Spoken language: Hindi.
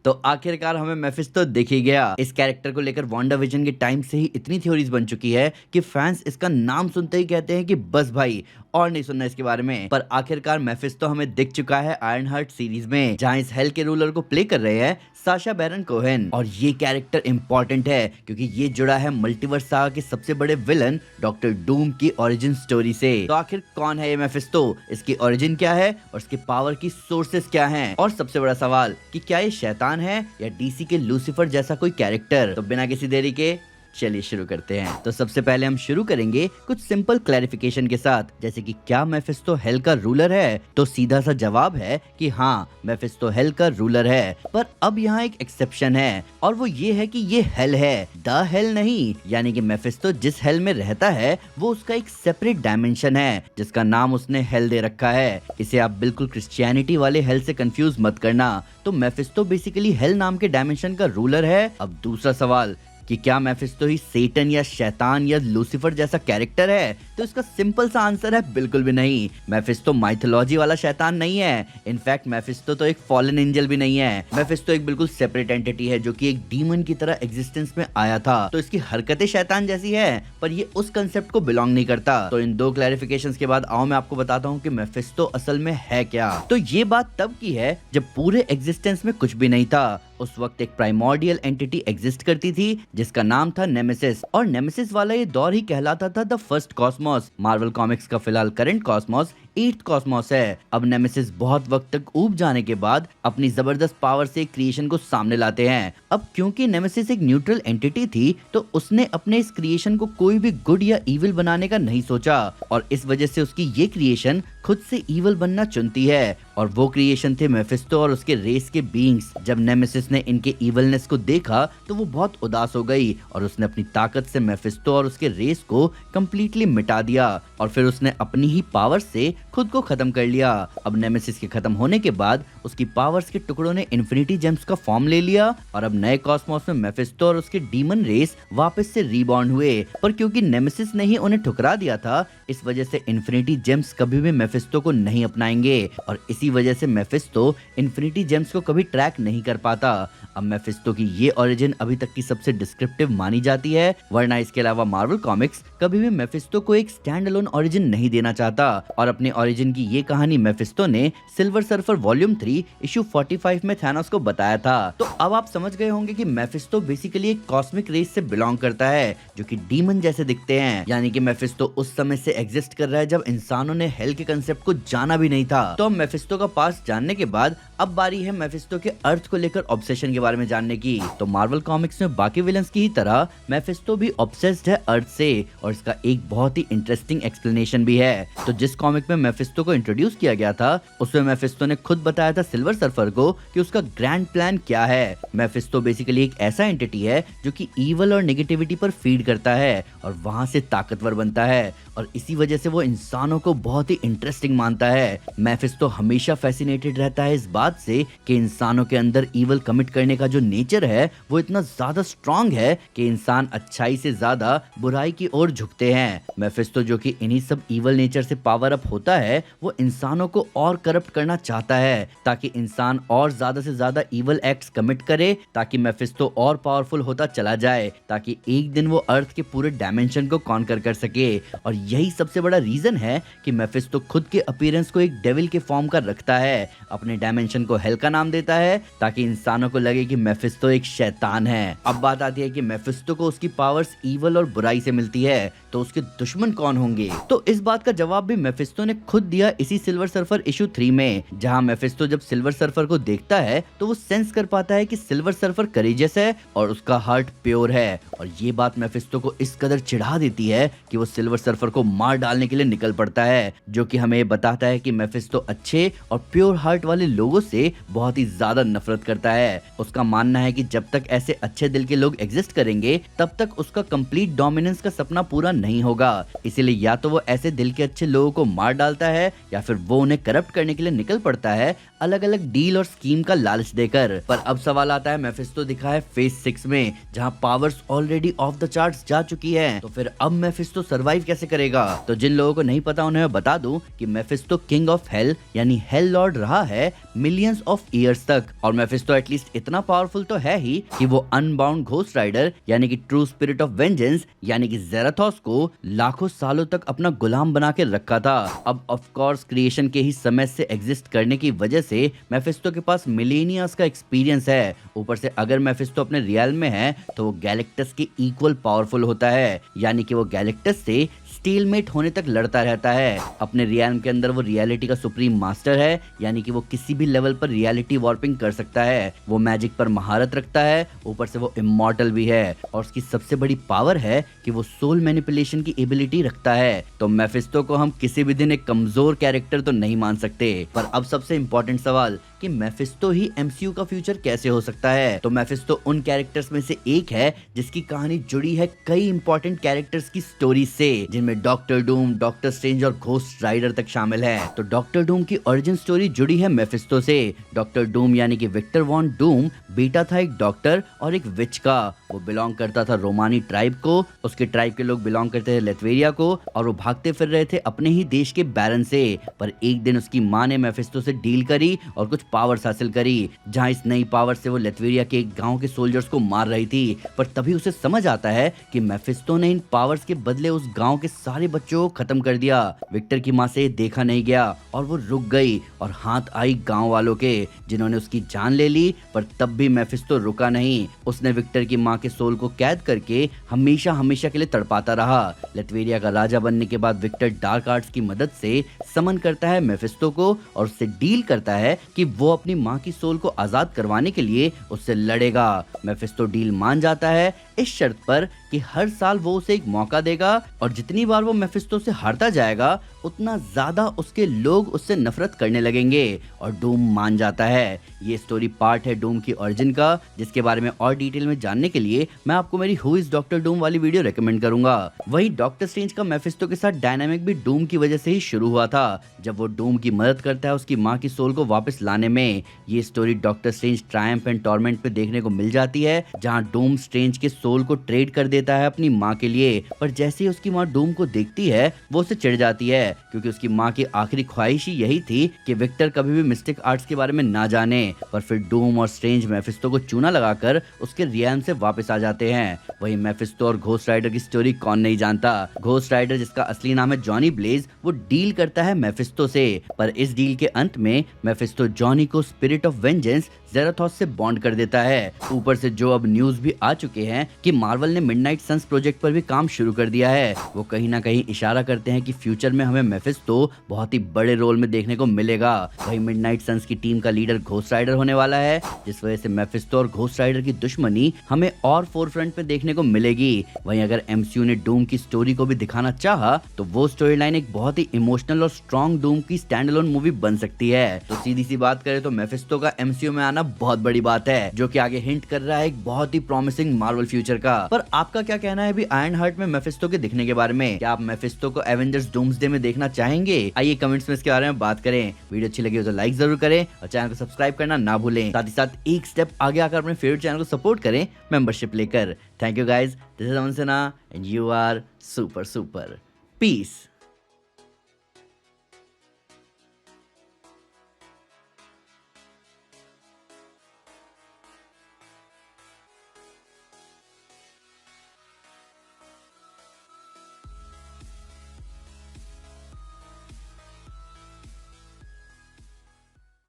तो आखिरकार हमें मेफिस्टो दिख ही गया। इस कैरेक्टर को लेकर वांडा विजन के टाइम से ही इतनी थ्योरीज बन चुकी है कि फैंस इसका नाम सुनते ही कहते हैं कि बस भाई और नहीं सुनना इसके बारे में। पर आखिरकार मेफिस्टो हमें दिख चुका है आयरन हार्ट सीरीज में, जहां इस हेल के रूलर को प्ले कर रहे हैं साशा बैरन कोहेन। और ये कैरेक्टर इंपॉर्टेंट है क्योंकि ये जुड़ा है मल्टीवर्स सागा के सबसे बड़े विलन डॉक्टर डूम की ओरिजिन स्टोरी से। तो आखिर कौन है ये मेफिस्टो, इसकी ओरिजिन क्या है और इसके पावर की सोर्सेस क्या हैं? और सबसे बड़ा सवाल कि क्या ये शैतान है या डीसी के लूसीफर जैसा कोई कैरेक्टर? तो बिना किसी देरी के चलिए शुरू करते हैं। तो सबसे पहले हम शुरू करेंगे कुछ सिंपल क्लैरिफिकेशन के साथ, जैसे कि क्या मेफिस्टो हेल का रूलर है? तो सीधा सा जवाब है कि हाँ, मेफिस्टो हेल का रूलर है। पर अब यहाँ एक एक्सेप्शन है और वो ये है कि ये हेल है, द हेल नहीं। यानी कि मेफिस्टो जिस हेल में रहता है वो उसका एक सेपरेट डायमेंशन है जिसका नाम उसने हेल दे रखा है। इसे आप बिल्कुल क्रिश्चियनिटी वाले हेल से कंफ्यूज मत करना। तो मेफिस्टो बेसिकली हेल नाम के डायमेंशन का रूलर है। अब दूसरा सवाल कि क्या मेफिस्टो ही सेटन या शैतान या लूसीफर जैसा कैरेक्टर है? तो इसका सिंपल सा आंसर है बिल्कुल भी नहीं। मेफिस्टो माइथोलॉजी वाला शैतान नहीं है। इनफैक्ट मेफिस्टो तो एक फॉलन एंजल भी नहीं है। मेफिस्टो एक बिल्कुल सेपरेट एंटिटी है जो कि एक डीमन की तरह एग्जिस्टेंस में आया था। तो इसकी हरकतें शैतान जैसी है पर ये उस कंसेप्ट को बिलोंग नहीं करता। तो इन दो क्लैरिफिकेशंस के बाद आओ मैं आपको बताता हूँ कि मेफिस्टो असल में है क्या। तो ये बात तब की है जब पूरे एग्जिस्टेंस में कुछ भी नहीं था। उस वक्त एक प्राइमोर्डियल एंटिटी एग्जिस्ट करती थी जिसका नाम था नेमेसिस। और नेमेसिस वाला ये दौर ही कहलाता था the first Cosmos. Marvel comics का फिलहाल करंट कॉस्मोस 8th कॉस्मोस है। अब नेमेसिस बहुत वक्त तक ऊब जाने के बाद अपनी जबरदस्त पावर से क्रिएशन को सामने लाते हैं। अब क्योंकि नेमेसिस एक न्यूट्रल एंटिटी थी तो उसने अपने इस क्रिएशन को कोई भी गुड या इविल बनाने का नहीं सोचा और इस वजह से उसकी ये क्रिएशन खुद से इविल बनना चुनती है। और वो क्रिएशन थे मेफिस्टो और उसके रेस के बीइंग्स। जब नेमेसिस ने इनके इविलनेस को देखा तो वो बहुत उदास हो गई और उसने अपनी ताकत से मेफिस्टो और उसके रेस को कंप्लीटली मिटा दिया और फिर उसने अपनी ही पावर से खुद को खत्म कर लिया। अब नेमेसिस के खत्म होने के बाद उसकी पावर्स के टुकड़ों ने इन्फिनिटी जेम्स का फॉर्म ले लिया और अब नए कॉस्मोस में मेफिस्टो और उसके डीमन रेस वापस से रीबॉर्न हुए। पर क्योंकि नेमेसिस ने ही उन्हें ठुकरा दिया था इस वजह से इन्फिनिटी जेम्स कभी भी मेफिस्टो को नहीं अपनाएंगे और इसी वजह से मेफिस्टो इन्फिनिटी जेम्स को कभी ट्रैक नहीं कर पाता। अब मेफिस्टो की ये ओरिजिन अभी तक की सबसे डिस्क्रिप्टिव मानी जाती है, वरना इसके अलावा मार्वल कॉमिक्स कभी भी मेफिस्टो को एक स्टैंड अलोन ओरिजिन नहीं देना चाहता। और अपने ओरिजिन की ये कहानी मेफिस्टो ने सिल्वर सर्फर वॉल्यूम 3 इशू 45 में थैनोस को बताया था। तो अब आप समझ गए होंगे कि मेफिस्टो बेसिकली एक कॉस्मिक रेस से बिलोंग करता है जो कि डीमन जैसे दिखते हैं। यानी कि मेफिस्टो उस समय से एग्जिस्ट कर रहा है जब इंसानों ने हेल के कंसेप्ट को जाना भी नहीं था। तो मेफिस्टो का पास्ट जानने के बाद अब बारी है मेफिस्टो के अर्थ को लेकर ऑब्सेशन के बारे में जानने की। तो मार्वल कॉमिक्स में बाकी विलन्स की ही तरह मेफिस्टो भी ऑब्सेस्ड है अर्थ से और इसका एक बहुत ही इंटरेस्टिंग एक्सप्लेनेशन भी है। तो जिस कॉमिक में मेफिस्टो को इंट्रोड्यूस किया गया था उसमें मेफिस्टो ने खुद बताया था सिल्वर सर्फर को कि उसका ग्रैंड प्लान क्या है। मेफिस्टो बेसिकली एक ऐसा एंटिटी है जो कि ईवल और नेगेटिविटी पर फीड करता है और वहां से ताकतवर बनता है और इसी वजह से वो इंसानों को बहुत ही इंटरेस्टिंग मानता है। मेफिस्टो हमेशा फैसिनेटेड रहता है इस बात से कि इंसानों के अंदर ईवल कमिट करने का जो नेचर है वो इतना ज्यादा स्ट्रांग है कि इंसान अच्छाई से ज्यादा बुराई की ओर झुकते हैं। मेफिस्टो जो कि इन्हीं सब ईवल नेचर से पावर अप होता है वो इंसानों को और करप्ट करना चाहता है ताकि इंसान और ज्यादा से ज्यादा ईवल एक्ट्स कमिट करे ताकि मेफिस्टो और पावरफुल होता चला जाए ताकि एक दिन वो अर्थ के पूरे डायमेंशन को कॉन्कर कर सके। और यही सबसे बड़ा रीजन है कि मेफिस्टो खुद के अपीयरेंस को एक डेविल के फॉर्म का रखता है, अपने डायमेंशन को हेल का नाम देता है ताकि इंसानों को लगे कि मेफिस्टो एक शैतान है। अब बात आती है कि मेफिस्टो को उसकी पावर्स ईवल और बुराई से मिलती है तो उसके दुश्मन कौन होंगे? तो इस बात का जवाब भी मेफिस्टो ने खुद दिया इसी सिल्वर सर्फर इशू 3 में, जहां मेफिस्टो जब सिल्वर सर्फर को देखता है तो वो सेंस कर पाता है कि सिल्वर सर्फर करेजियस है और उसका हार्ट प्योर है। और ये बात मेफिस्टो को इस कदर चिढ़ा देती है कि वो सिल्वर सर्फर को मार डालने के लिए निकल पड़ता है, जो कि हमें बताता है कि मेफिस्टो अच्छे और प्योर हार्ट वाले लोगों से बहुत ही ज्यादा नफरत करता है। उसका मानना है कि जब तक ऐसे अच्छे दिल के लोग एग्जिस्ट करेंगे तब तक उसका कंप्लीट डोमिनेंस का सपना पूरा नहीं होगा। इसीलिए या तो वो ऐसे दिल के अच्छे लोगों को मार डालता है या फिर वो उन्हें करप्ट करने के लिए निकल पड़ता है अलग अलग डील और स्कीम का लालच देकर। पर अब सवाल आता है मेफिस्टो दिखा है फेज 6 में जहां powers already of the charts जा चुकी है, तो फिर अब मेफिस्टो सरवाइव कैसे करेगा? तो जिन लोगों को नहीं पता उन्हें मैं बता दूं कि मेफिस्टो किंग ऑफ हेल यानी हेल लॉर्ड रहा है मिलियंस ऑफ ईयर्स तक। और मेफिस्टो एटलीस्ट इतना पावरफुल तो है ही कि वो अनबाउंड घोस्ट राइडर यानी कि ट्रू स्पिरिट ऑफ वेंजेंस यानी कि ज़ेराथोस को लाखों सालों तक अपना गुलाम बना के रखा था। अब ऑफ कोर्स क्रिएशन के ही समय से एग्जिस्ट करने की वजह से मेफिस्टो के पास मिलेनियर्स का एक्सपीरियंस है। ऊपर से अगर मेफिस्टो अपने रियल में है तो वो गैलेक्टस के इक्वल पावरफुल होता है, यानी कि वो गैलेक्टस से स्टीलमेट होने तक लड़ता रहता है। अपने रियल्म के अंदर वो रियलिटी का सुप्रीम मास्टर है, यानी कि वो किसी भी लेवल पर रियलिटी वॉर्पिंग कर सकता है। वो मैजिक पर महारत रखता है, ऊपर से वो इमॉर्टल भी है और उसकी सबसे बड़ी पावर है कि वो सोल मैनिपुलेशन की एबिलिटी रखता है। तो मेफिस्टो को हम किसी भी दिन एक कमजोर कैरेक्टर तो नहीं मान सकते। पर अब सबसे इंपॉर्टेंट सवाल कि मेफिस्टो ही एमसीयू का फ्यूचर कैसे हो सकता है। तो मेफिस्टो उन कैरेक्टर्स में से एक है जिसकी कहानी जुड़ी है कई इंपॉर्टेंट कैरेक्टर्स की स्टोरी से, जिनमें डॉक्टर डूम, डॉक्टर स्ट्रेंज और घोस्ट राइडर तक शामिल है। तो डॉक्टर डूम की ओरिजिन स्टोरी जुड़ी है मेफिस्टो से। डॉक्टर डूम यानी कि विक्टर वॉन डूम बेटा था एक डॉक्टर और एक विच का। वो बिलोंग करता था रोमानी ट्राइब को, उसके ट्राइब के लोग बिलोंग करते थे लेथवेरिया को और वो भागते फिर रहे थे अपने ही देश के बैरन से। पर एक दिन उसकी माँ ने मेफिस्टो से डील करी और कुछ पावर्स हासिल करी, जहां इस नई पावर से वो लेथवेरिया के एक गांव के सोल्जर्स को मार रही थी। पर तभी उसे समझ आता है कि मेफिस्टो ने इन पावर्स के बदले उस गांव के सारे बच्चों को खत्म कर दिया। विक्टर की माँ से देखा नहीं गया और वो रुक गई और हाथ आई गांव वालों के, जिन्होंने उसकी जान ले ली। पर तब भी मेफिस्टो रुका नहीं। उसने विक्टर की माँ के सोल को कैद करके हमेशा हमेशा के लिए तड़पाता रहा। लेथवेरिया का राजा बनने के बाद विक्टर डार्क आर्ट्स की मदद से समन करता है मेफिस्टो को और उससे डील करता है कि वो अपनी माँ की सोल को आजाद करवाने के लिए उससे लड़ेगा। मेफिस्टो डील मान जाता है इस शर्त पर कि हर साल वो उसे एक मौका देगा और जितनी बार वो मेफिस्टो से हारता जाएगा उतना ज्यादा उसके लोग उससे नफरत करने लगेंगे। और डूम मान जाता है। ये स्टोरी पार्ट है डूम की ओरिजिन का, जिसके बारे में और डिटेल में जानने के लिए मैं आपको मेरी हु इज डॉक्टर डूम वाली वीडियो रेकमेंड करूंगा। वही डॉक्टर स्ट्रेंज का मेफिस्टो के साथ डायनामिक भी डूम की वजह से ही शुरू हुआ था, जब वो डूम की मदद करता है उसकी माँ की सोल को वापस लाने में। ये story doctor strange Triumph and torment पे देखने को मिल जाती है, जहाँ डूम स्ट्रेंज के सोल को ट्रेड कर देता है अपनी माँ के लिए। पर जैसे ही उसकी माँ डूम को देखती है वो उसे चिढ़ जाती है, क्योंकि उसकी माँ की आखिरी ख्वाहिश ही यही थी कि विक्टर कभी भी मिस्टिक आर्ट्स के बारे में ना जाने। पर फिर डूम और स्ट्रेंज मेफिस्टो को चूना लगाकर उसके रियल्म से वापस आ जाते हैं। वही मेफिस्टो और घोस्ट राइडर की स्टोरी कौन नहीं जानता। घोस्ट राइडर, जिसका असली नाम है जॉनी ब्लेज, वो डील करता है मेफिस्टो से। पर इस डील के अंत में मेफिस्टो जॉनी को स्पिरिट ऑफ वेंजेंस ज़ेराथोस से बॉन्ड कर देता है। ऊपर से जो अब न्यूज भी आ चुके हैं कि मार्वल ने मिडनाइट सन्स प्रोजेक्ट पर भी काम शुरू कर दिया है। वो कहीं ना कहीं इशारा करते हैं कि फ्यूचर में हमें मेफिस्टो बहुत ही बड़े रोल में देखने को मिलेगा। वही मिडनाइट सन्स की टीम का लीडर घोस्ट राइडर होने वाला है, जिस वजह से मेफिस्टो और घोस्ट राइडर की दुश्मनी हमें और फोरफ्रंट पे देखने को मिलेगी। वहीं अगर एमसीयू ने डूम की स्टोरी को भी दिखाना चाहा तो वो स्टोरी लाइन एक बहुत ही इमोशनल और स्ट्रॉन्ग डूम की स्टैंड अलोन मूवी बन सकती है। तो सीधी सी बात करें तो मेफिस्टो का एमसीयू में आना बहुत बड़ी बात है, जो कि आगे हिंट कर रहा है एक बहुत ही प्रॉमिसिंग मार्वल फ्यूचर का। पर आपका क्या कहना है अभी आयरन हार्ट में मेफिस्टो के दिखने के बारे में? क्या आप मेफिस्टो को एवेंजर्स डूम्सडे में देखना चाहेंगे? आइए कमेंट्स में इसके बारे में बात करें। वीडियो अच्छी लगी हो तो लाइक जरूर करें और चैनल को सब्सक्राइब करना ना भूलें। साथ ही साथ एक स्टेप आगे आकर अपने फेवरेट चैनल को सपोर्ट करें मेंबरशिप लेकर। Thank you guys, this is Aman Sinha and you are super super. Piece.